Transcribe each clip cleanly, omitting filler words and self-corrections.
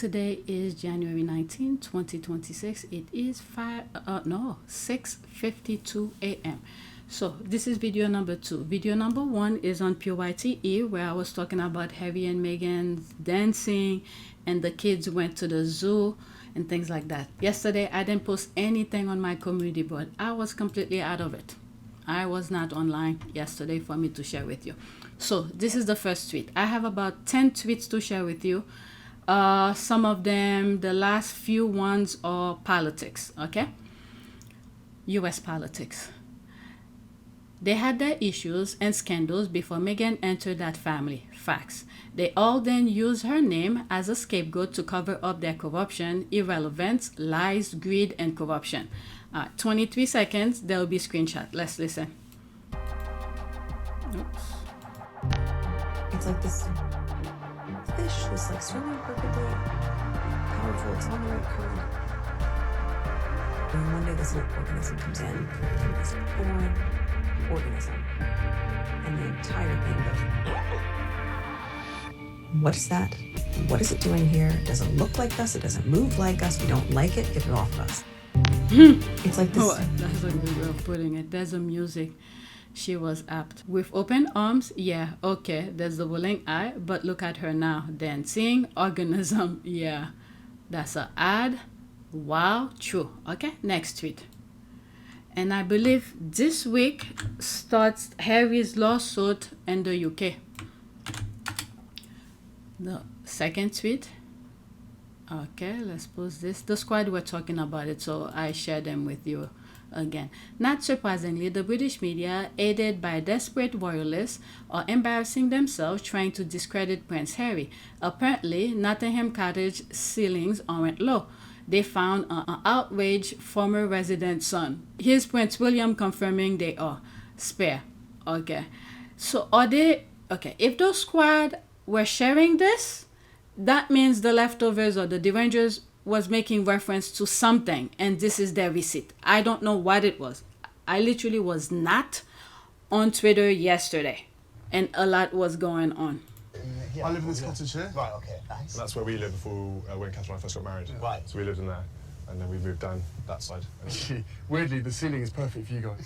Today is January 19, 2026. It is 6:52 a.m. So this is video number 2. Video number 1 is on Pt1, where I was talking about Harry and Meghan's dancing and the kids went to the zoo and things like that. Yesterday, I didn't post anything on my community board. I was completely out of it. I was not online yesterday for me to share with you. So this is the first tweet. I have about 10 tweets to share with you. Some of them, the last few ones are politics, okay? US politics. They had their issues and scandals before Meghan entered that family. Facts. They all then used her name as a scapegoat to cover up their corruption, irrelevance, lies, greed, and corruption. 23 seconds, there will be screenshot. Let's listen. Oops. It's like this fish was like swimming perfectly powerful. It's on the right current. And one day this little organism comes in, this foreign organism, and the entire thing goes. What is that? What is it doing here? It doesn't look like us. It doesn't move like us. We don't like it. Get it off of us. It's like this. Oh, that's a good way of putting it. There's a music. She was apt. With open arms, yeah, okay, there's the willing eye, but look at her now. Dancing, organism, yeah. That's an ad. Wow, true. Okay, next tweet. And I believe this week starts Harry's lawsuit in the UK. The second tweet. Okay, let's post this. The squad were talking about it, so I share them with you again. Not surprisingly, the British media, aided by desperate royalists, are embarrassing themselves trying to discredit Prince Harry. Apparently, Nottingham Cottage ceilings aren't low. They found an outraged former resident's son. Here's Prince William confirming they are. Spare. Okay. So are they... Okay, if those squad were sharing this, that means the leftovers or the derangers was making reference to something, and this is their receipt. I don't know what it was. I literally was not on Twitter yesterday, and a lot was going on. I live in this cottage here. Right, okay, nice. And that's where we lived before when Catherine and I first got married. Right. So we lived in there, and then we moved down that side. Weirdly, the ceiling is perfect for you guys.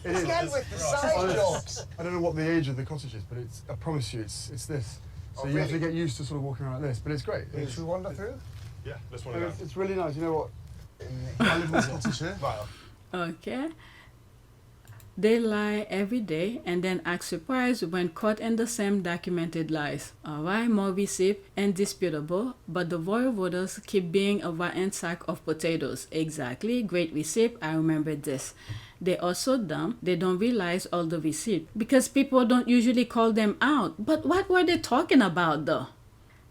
It is. Again with the side jokes. I don't know what the age of the cottage is, but I promise you, it's this. So you have to get used to sort of walking around like this, but it's great. Should we wander through? Yeah, let's wander down. It's really nice. You know what? I live in this cottage here. Right. Okay. They lie every day and then act surprised when caught in the same documented lies. Alright, more receipt, indisputable, but the royal voters keep being a rotten sack of potatoes. Exactly, great receipt, I remember this. They are so dumb, they don't realize all the receipt because people don't usually call them out. But what were they talking about though?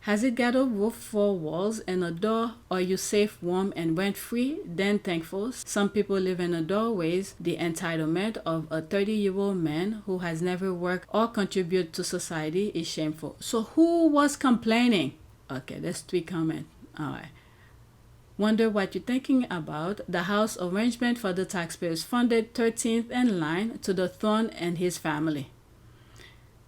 Has it got a roof, 4 walls, and a door? Are you safe, warm, and rent-free? Then thankful. Some people live in the doorways. The entitlement of a 30-year-old man who has never worked or contributed to society is shameful. So who was complaining? Okay, there's 3 comments. All right. Wonder what you're thinking about. The house arrangement for the taxpayers funded 13th in line to the throne and his family.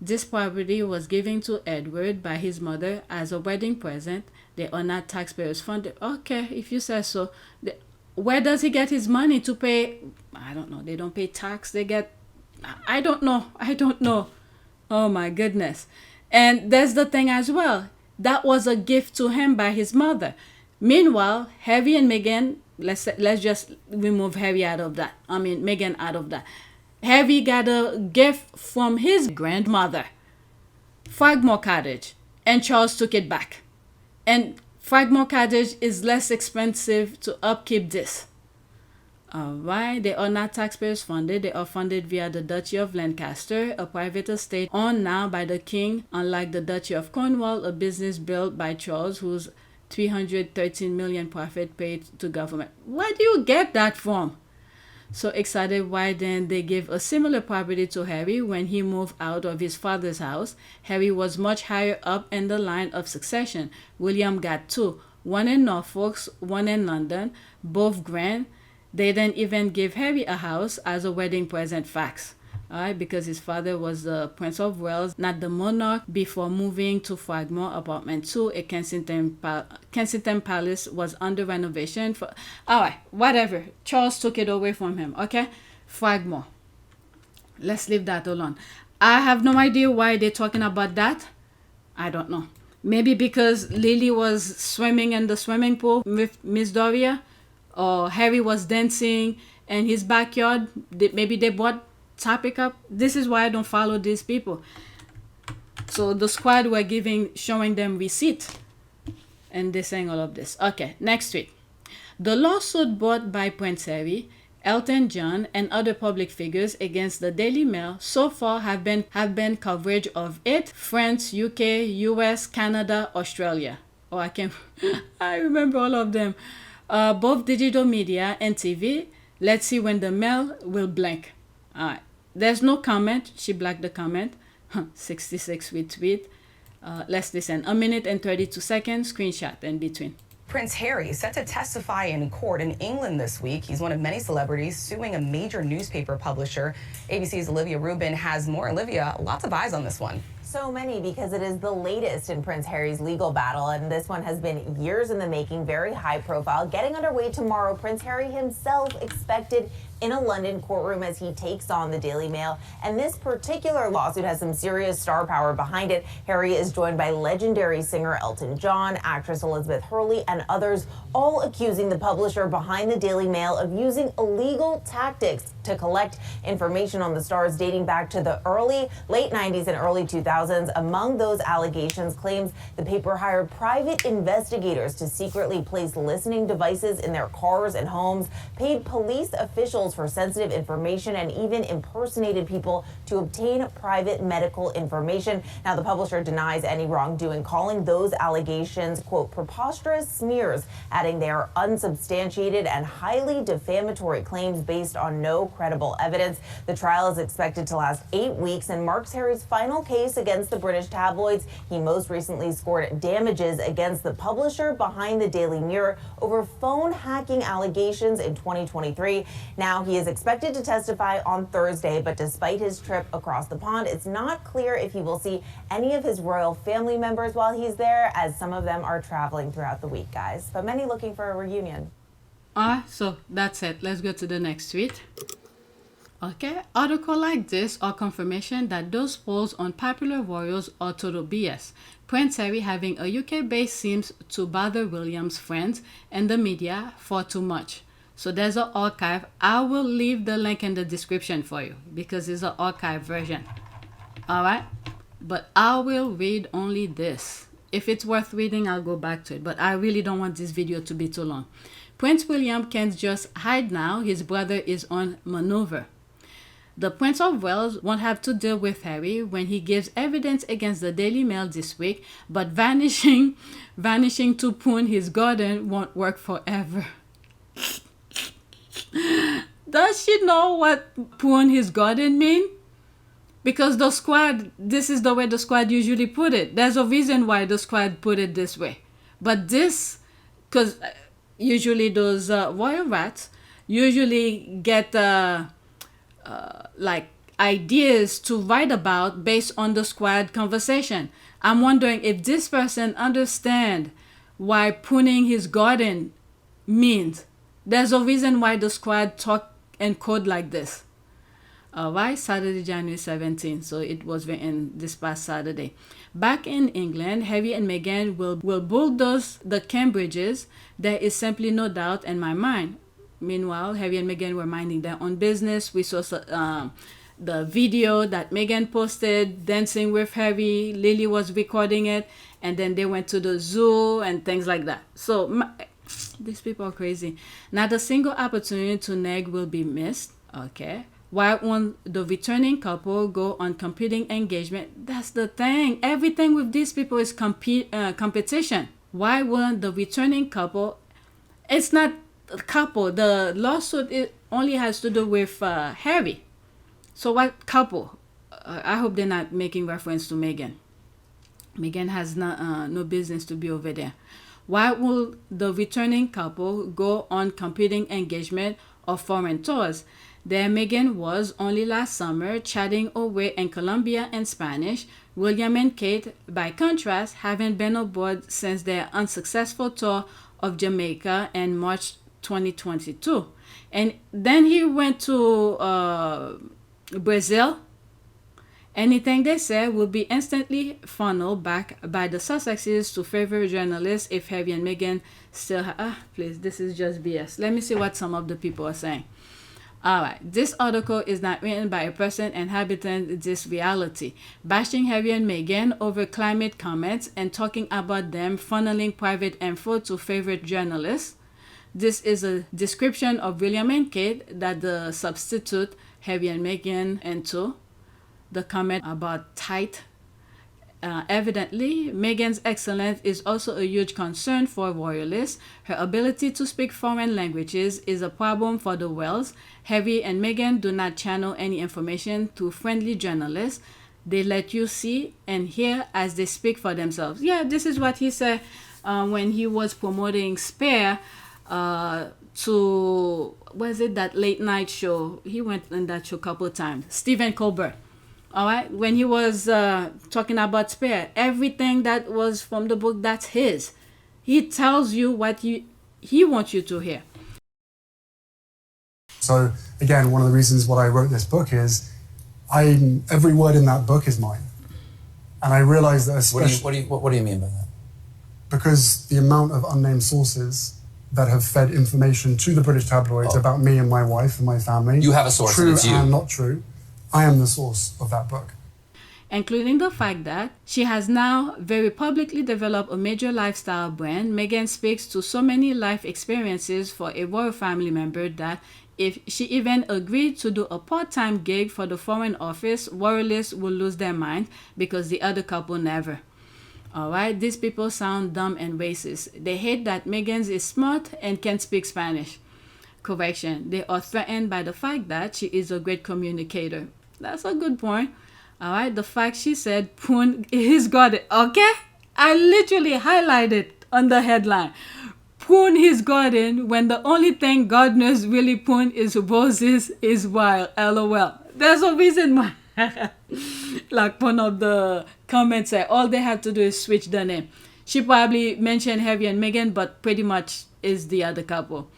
This property was given to Edward by his mother as a wedding present. They are not taxpayers funded. Okay, if you say so. Where does he get his money to pay? I don't know. They don't pay tax. They get... I don't know. Oh my goodness. And there's the thing as well. That was a gift to him by his mother. Meanwhile, Harry and Meghan, let's just remove Harry out of that. I mean, Meghan out of that. Harry got a gift from his grandmother, Frogmore Cottage, and Charles took it back. And Frogmore Cottage is less expensive to upkeep this. Alright, they are not taxpayers funded. They are funded via the Duchy of Lancaster, a private estate owned now by the king, unlike the Duchy of Cornwall, a business built by Charles, whose 313 million profit paid to government. Where do you get that from? So excited, why then they gave a similar property to Harry when he moved out of his father's house. Harry was much higher up in the line of succession. William got 2, one in Norfolk, one in London, both grand. They didn't even give Harry a house as a wedding present. Facts. All right, because his father was the Prince of Wales, not the monarch, before moving to Frogmore Apartment 2. A Kensington Palace was under renovation. All right, whatever. Charles took it away from him, okay? Frogmore. Let's leave that alone. I have no idea why they're talking about that. I don't know. Maybe because Lily was swimming in the swimming pool with Miss Doria, or Harry was dancing in his backyard. Maybe they brought topic up. This is why I don't follow these people. So the squad were showing them receipt, and they're saying all of this. Okay, next week. The lawsuit brought by Prince Harry, Elton John, and other public figures against the Daily Mail so far have been coverage of it: France, UK, US, Canada, Australia. Oh, I remember all of them. Both digital media and TV. Let's see when the Mail will blink. All right. There's no comment. She blacked the comment. 66 retweet. Let's listen. 1 minute and 32 seconds. Screenshot in between. Prince Harry set to testify in court in England this week. He's one of many celebrities suing a major newspaper publisher. ABC's Olivia Rubin has more. Olivia, lots of eyes on this one. So many, because it is the latest in Prince Harry's legal battle, and this one has been years in the making, very high profile. Getting underway tomorrow, Prince Harry himself expected in a London courtroom as he takes on the Daily Mail. And this particular lawsuit has some serious star power behind it. Harry is joined by legendary singer Elton John, actress Elizabeth Hurley, and others, all accusing the publisher behind the Daily Mail of using illegal tactics to collect information on the stars dating back to the late 90s and early 2000s. Among those allegations, claims the paper hired private investigators to secretly place listening devices in their cars and homes, paid police officials for sensitive information, and even impersonated people to obtain private medical information. Now, the publisher denies any wrongdoing, calling those allegations, quote, preposterous smears, adding they are unsubstantiated and highly defamatory claims based on no credible evidence. The trial is expected to last 8 weeks and marks Harry's final case against the British tabloids. He most recently scored damages against the publisher behind the Daily Mirror over phone hacking allegations in 2023. Now, he is expected to testify on Thursday, but despite his trip across the pond, it's not clear if he will see any of his royal family members while he's there, as some of them are traveling throughout the week, guys. But many looking for a reunion. So that's it. Let's go to the next tweet. Okay, article like this are confirmation that those polls on popular royals are total BS. Prince Harry having a UK base seems to bother William's friends and the media far too much. So there's an archive. I will leave the link in the description for you because it's an archive version. All right, but I will read only this. If it's worth reading, I'll go back to it, but I really don't want this video to be too long. Prince William can't just hide now. His brother is on maneuver. The Prince of Wales won't have to deal with Harry when he gives evidence against the Daily Mail this week, but vanishing to prune his garden won't work forever. Does she know what prune his garden mean? Because the squad, this is the way the squad usually put it. There's a reason why the squad put it this way. But this, because usually those royal rats usually get like ideas to write about based on the squad conversation. I'm wondering if this person understand why pruning his garden means. There's a reason why the squad talk and code like this. Alright, Saturday, January 17th. So it was written this past Saturday. Back in England, Harry and Meghan will bulldoze the Cambridges. There is simply no doubt in my mind. Meanwhile, Harry and Meghan were minding their own business. We saw the video that Meghan posted, dancing with Harry. Lily was recording it. And then they went to the zoo and things like that. So these people are crazy. Not a single opportunity to nag will be missed. Okay. Why won't the returning couple go on competing engagement? That's the thing. Everything with these people is competition. Why won't the returning couple? It's not a couple. The lawsuit, it only has to do with Harry. So what couple? I hope they're not making reference to Meghan. Meghan has no business to be over there. Why will the returning couple go on competing engagement or foreign tours? There Meghan was only last summer chatting away in Colombia and Spanish. William and Kate, by contrast, haven't been aboard since their unsuccessful tour of Jamaica in March 2022. And then he went to Brazil. Anything they say will be instantly funneled back by the Sussexes to favorite journalists if Harry and Meghan still please, this is just BS. Let me see what some of the people are saying. Alright, this article is not written by a person inhabiting this reality, bashing Harry and Meghan over climate comments and talking about them funneling private info to favorite journalists. This is a description of William and Kate that the substitute Harry and Meghan into. The comment about tight. Evidently, Meghan's excellence is also a huge concern for royalists. Her ability to speak foreign languages is a problem for the Wells. Harry and Meghan do not channel any information to friendly journalists. They let you see and hear as they speak for themselves. Yeah, this is what he said when he was promoting Spare to, was it that late night show? He went in that show a couple of times. Stephen Colbert. All right, when he was talking about Spare, everything that was from the book, that's his. He tells you what he wants you to hear. So again, one of the reasons why I wrote this book is every word in that book is mine. And I realized that especially... What do you mean by that? Because the amount of unnamed sources that have fed information to the British tabloids about me and my wife and my family... You have a source, true and it's you. and not true. I am the source of that book. Including the fact that she has now very publicly developed a major lifestyle brand. Meghan speaks to so many life experiences for a royal family member that if she even agreed to do a part-time gig for the Foreign Office, royalists will lose their mind because the other couple never. Alright, these people sound dumb and racist. They hate that Meghan is smart and can speak Spanish. Correction, they are threatened by the fact that she is a great communicator. That's a good point. All right, the fact she said, Poon, he's got it. Okay? I literally highlighted on the headline. Poon, he's got it, when the only thing gardeners really poon is roses is wild. LOL. There's a reason why. Like one of the comments said, all they have to do is switch the name. She probably mentioned Harry and Meghan, but pretty much is the other couple.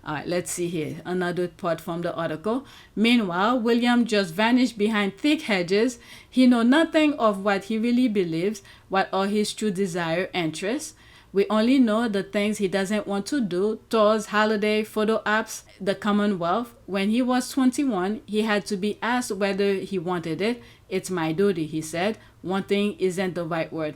All right, let's see here. Another part from the article. Meanwhile, William just vanished behind thick hedges. He knows nothing of what he really believes, what are his true desire, interests. We only know the things he doesn't want to do, tours, holiday, photo apps, the Commonwealth. When he was 21, he had to be asked whether he wanted it. It's my duty, he said. Wanting isn't the right word.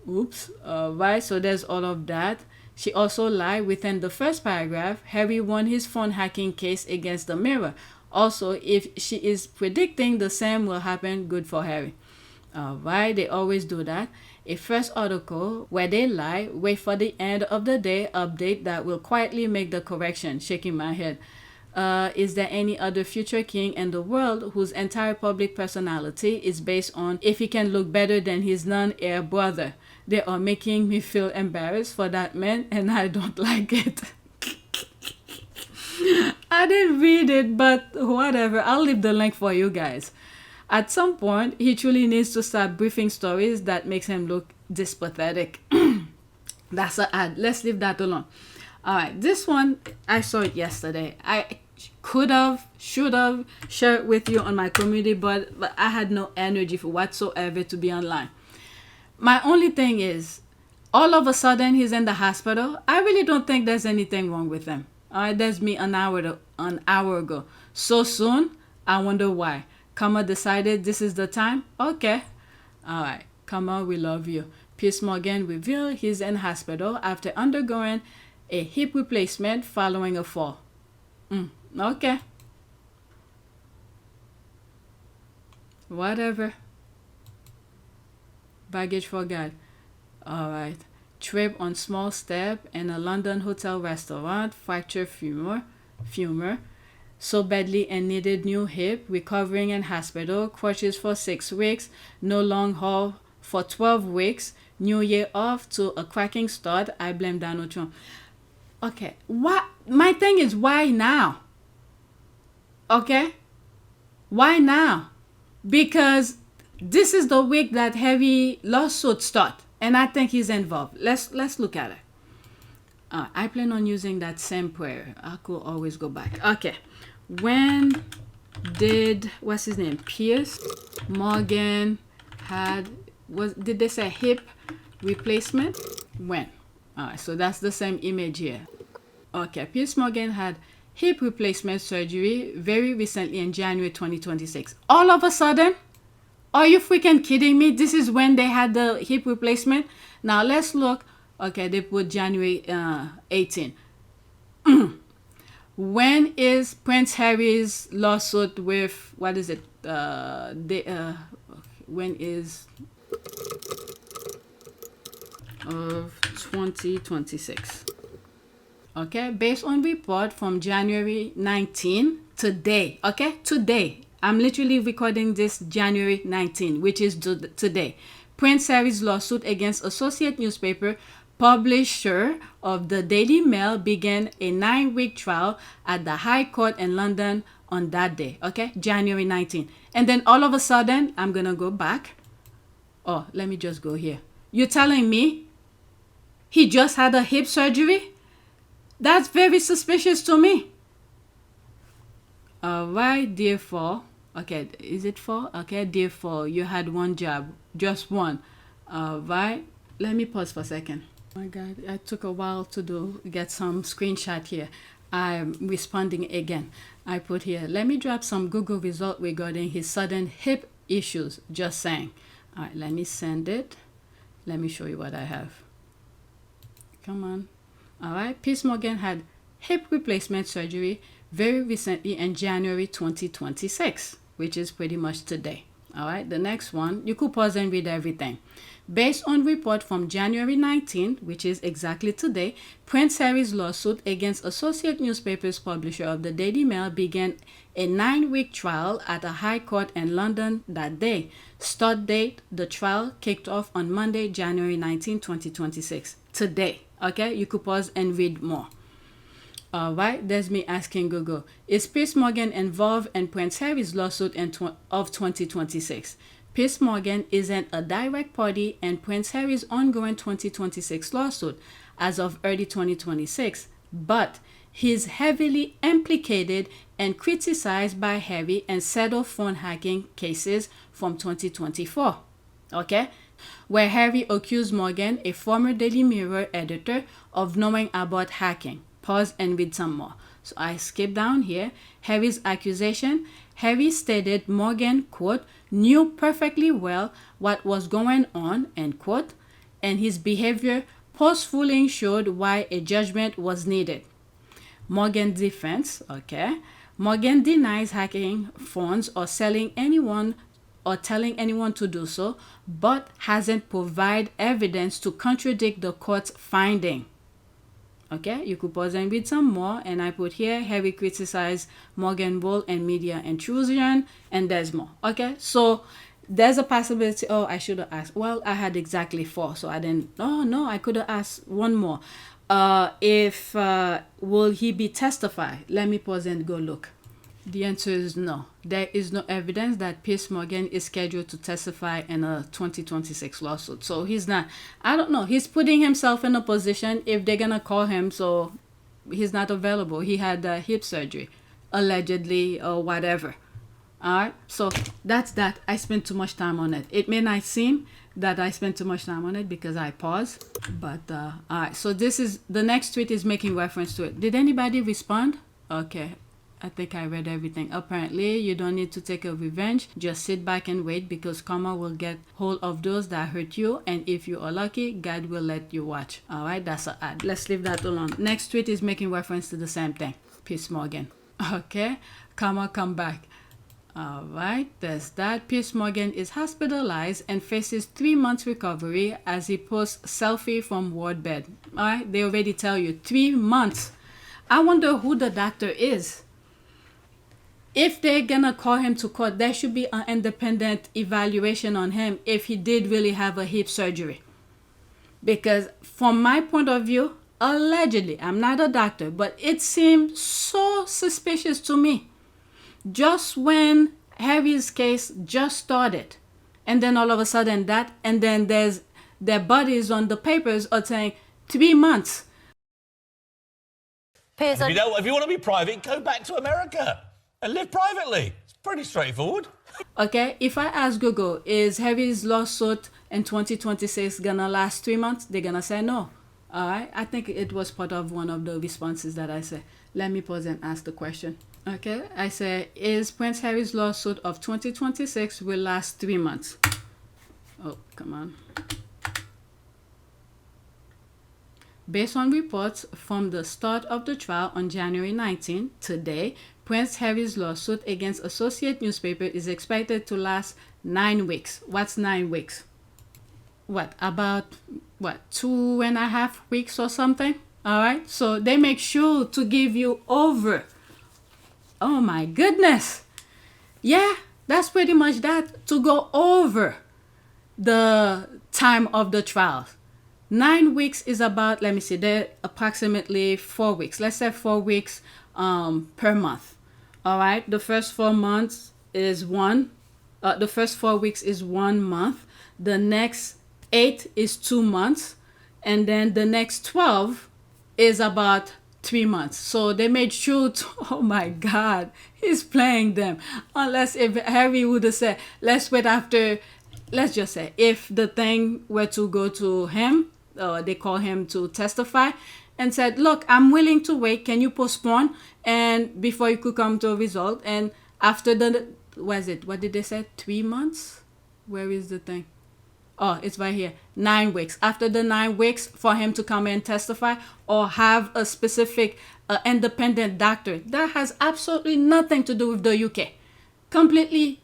Oops. Right, so there's all of that. She also lied within the first paragraph. Harry won his phone hacking case against the Mirror. Also, if she is predicting the same will happen, good for Harry. Alright, they always do that. A first article where they lie, wait for the end of the day update that will quietly make the correction. Shaking my head. Is there any other future king in the world whose entire public personality is based on if he can look better than his non-heir brother? They are making me feel embarrassed for that man, and I don't like it. I didn't read it, but whatever. I'll leave the link for you guys. At some point, he truly needs to start briefing stories that makes him look this pathetic. That's an ad. Let's leave that alone. Alright, this one, I saw it yesterday. I could have, should have shared it with you on my community, but I had no energy for whatsoever to be online. My only thing is, all of a sudden he's in the hospital. I really don't think there's anything wrong with him. Alright, that's me an hour ago. So soon, I wonder why. Kama decided this is the time? Okay. Alright, Kama, we love you. Piers Morgan revealed he's in hospital after undergoing a hip replacement following a fall. Okay. Whatever. Baggage for God. Alright. Trip on small step in a London hotel restaurant. Fractured femur. So badly and needed new hip. Recovering in hospital. Crutches for 6 weeks. No long haul for 12 weeks. New year off to a cracking start. I blame Donald Trump. Okay. What? My thing is, why now? Okay? Why now? Because this is the week that heavy lawsuits start, and I think he's involved. Let's look at it. I plan on using that same prayer. I could always go back. Okay. When did, what's his name? Piers Morgan did they say hip replacement? When? Alright, so that's the same image here. Okay, Piers Morgan had hip replacement surgery very recently in January 2026. All of a sudden? Are you freaking kidding me? This is when they had the hip replacement? Now let's look. Okay, they put January 18. When is Prince Harry's lawsuit with, what is it? When is of 2026? Okay, based on report from January 19, today. Okay, today. I'm literally recording this January 19, which is today. Prince Harry's lawsuit against Associate newspaper publisher of the Daily Mail began a 9-week trial at the High Court in London on that day. Okay, January 19. And then all of a sudden, I'm gonna go back. Oh, let me just go here. You're telling me he just had a hip surgery? That's very suspicious to me. Alright, therefore, okay, is it 4? Okay, therefore, you had one job, just one. Alright, let me pause for a second. Oh my God, it took a while to get some screenshot here. I'm responding again. I put here, let me drop some Google result regarding his sudden hip issues, just saying. Alright, let me send it. Let me show you what I have. Come on. Alright, Piers Morgan had hip replacement surgery very recently in January 2026, which is pretty much today. Alright, the next one, you could pause and read everything. Based on report from January 19, which is exactly today, Prince Harry's lawsuit against Associate Newspaper's publisher of the Daily Mail began a 9-week trial at a high court in London that day. Start date, the trial kicked off on Monday, January 19, 2026. Today. Okay, you could pause and read more. Alright, there's me asking Google, is Piers Morgan involved in Prince Harry's lawsuit of 2026? Piers Morgan isn't a direct party in Prince Harry's ongoing 2026 lawsuit as of early 2026, but he's heavily implicated and criticized by Harry in several phone hacking cases from 2024. Okay? Where Harry accused Morgan, a former Daily Mirror editor, of knowing about hacking. Pause and read some more. So I skip down here. Harry's accusation. Harry stated Morgan, quote, knew perfectly well what was going on, end quote, and his behavior post-ruling showed why a judgment was needed. Morgan defense, okay. Morgan denies hacking phones or selling anyone or telling anyone to do so, but hasn't provided evidence to contradict the court's finding. Okay, you could pause and read some more, and I put here, Harry criticized Morgan's role in media intrusion, and there's more. Okay, so there's a possibility, oh, I should have asked, well, I had exactly 4, so I didn't, oh no, I could have asked one more. Will he be testified? Let me pause and go look. The answer is no. There is no evidence that Piers Morgan is scheduled to testify in a 2026 lawsuit. So he's not, I don't know. He's putting himself in a position if they're going to call him, so he's not available. He had hip surgery, allegedly, or whatever. All right. So that's that. I spent too much time on it. It may not seem that I spent too much time on it because I paused. But, all right. So this is, the next tweet is making reference to it. Did anybody respond? Okay. I think I read everything. Apparently, you don't need to take a revenge. Just sit back and wait because karma will get hold of those that hurt you. And if you are lucky, God will let you watch. All right, that's an ad. Let's leave that alone. Next tweet is making reference to the same thing. Piers Morgan. Okay, karma come back. All right, there's that. Piers Morgan is hospitalized and faces 3 months recovery as he posts selfie from ward bed. All right, they already tell you 3 months. I wonder who the doctor is. If they're gonna call him to court, there should be an independent evaluation on him if he did really have a hip surgery. Because from my point of view, allegedly, I'm not a doctor, but it seems so suspicious to me just when Harry's case just started. And then all of a sudden that, and then there's their bodies on the papers are saying 3 months. Piers, if you want to be private, go back to America and live privately. It's pretty straightforward. Okay, if I ask Google, is Harry's lawsuit in 2026 gonna last 3 months? They're gonna say no. All right, I think it was part of one of the responses that I said. Let me pause and ask the question. Okay, I say, is Prince Harry's lawsuit of 2026 will last 3 months? Oh, come on. Based on reports from the start of the trial on January 19, today, Prince Harry's lawsuit against Associate newspaper is expected to last 9 weeks. What's 9 weeks? What, about, 2.5 weeks or something? All right, so they make sure to give you over. Oh my goodness. Yeah, that's pretty much that, to go over the time of the trial. 9 weeks is about, let me see, they're approximately 4 weeks. Let's say 4 weeks per month. All right, the first 4 months is the first 4 weeks is 1 month. The next 8 is 2 months. And then the next 12 is about 3 months. So they made sure to, oh my God, he's playing them. Unless if Harry would have said, let's wait after, let's just say, if the thing were to go to him, they call him to testify and said, look, I'm willing to wait. Can you postpone? And before you could come to a result. And after what did they say? 3 months? Where is the thing? Oh, it's right here. 9 weeks. After the 9 weeks for him to come and testify or have a specific independent doctor. That has absolutely nothing to do with the UK. Completely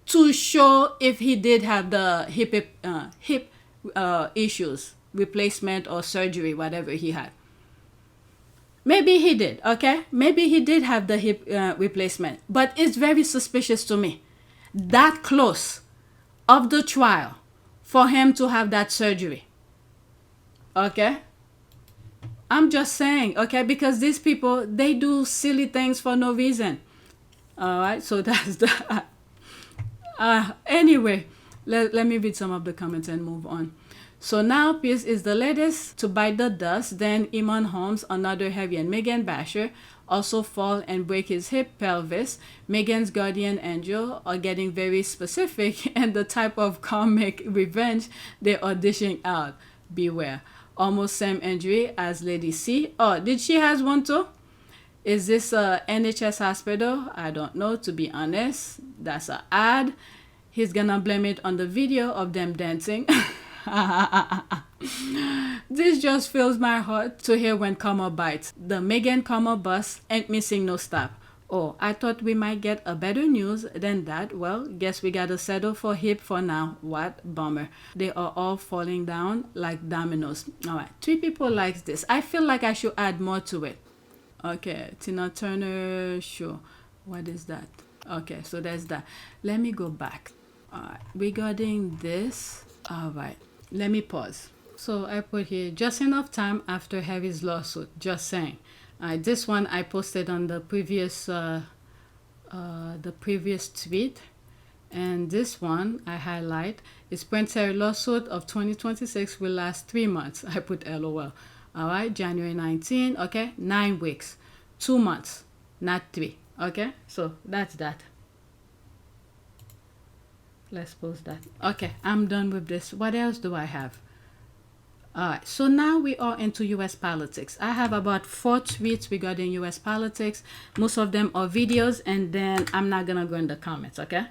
to show if he did have the hip issues, replacement or surgery, whatever he had. Maybe he did, okay? Maybe he did have the hip replacement. But it's very suspicious to me. That close of the trial for him to have that surgery. Okay? I'm just saying, okay? Because these people, they do silly things for no reason. All right? So that's that. Anyway, let me read some of the comments and move on. So now Piers is the latest to bite the dust. Then Eamon Holmes, another Harry and Meghan basher, also fall and break his hip pelvis. Meghan's guardian angel are getting very specific and the type of comic revenge they are dishing out. Beware. Almost same injury as Lady C. Oh, did she has one too? Is this a NHS hospital? I don't know, to be honest. That's an ad. He's gonna blame it on the video of them dancing. This just fills my heart to hear when comma bites. The Meghan comma bus ain't missing no stop. Oh, I thought we might get a better news than that. Well, guess we gotta settle for hip for now. What bummer. They are all falling down like dominoes. Alright, 3 people likes this. I feel like I should add more to it. Okay, Tina Turner show. What is that? Okay, so there's that. Let me go back. Alright, regarding this. Alright, let me pause. So I put here just enough time after Harry's lawsuit. Just saying. This one I posted on the previous tweet, and this one I highlight is Prince Harry lawsuit of 2026 will last 3 months. I put LOL. All right, January 19. Okay, 9 weeks, 2 months, not 3. Okay, so that's that. Let's post that. Okay, I'm done with this. What else do I have? Alright, so now we are into US politics. I have about 4 tweets regarding US politics. Most of them are videos, and then I'm not gonna go in the comments, okay?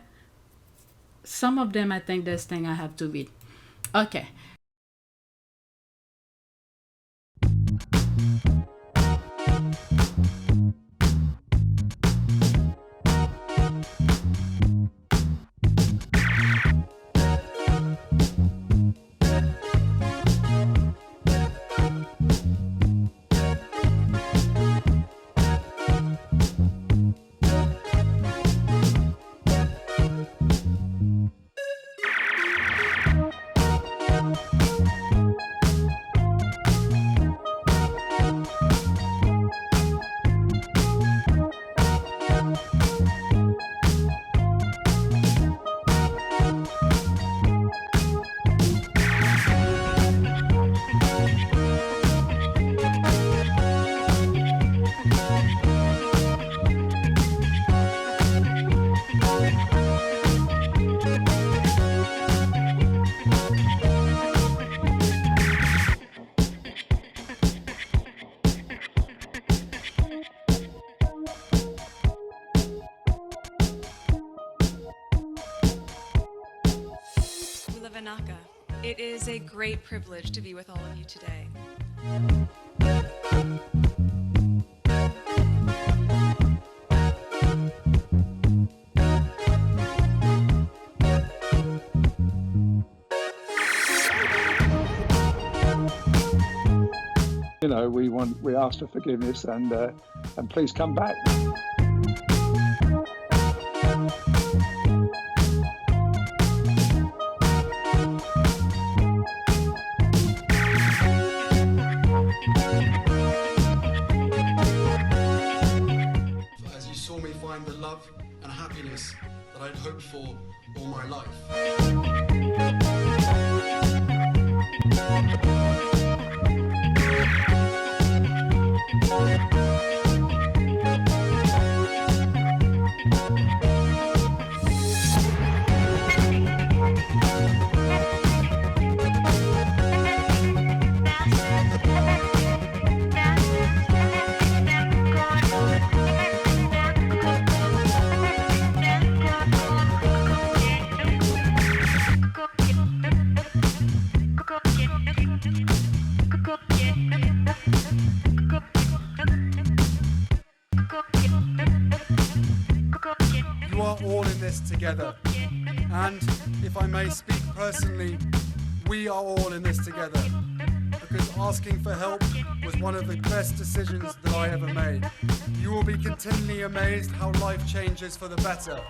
Some of them I think there's thing I have to read. Okay. Tanaka. It is a great privilege to be with all of you today. You know, we ask for forgiveness and please come back. As you saw me find the love and happiness that I'd hoped for all my life. You are all in this together. And if I may speak personally, we are all in this together. Because asking for help was one of the best decisions that I ever made. You will be continually amazed how life changes for the better.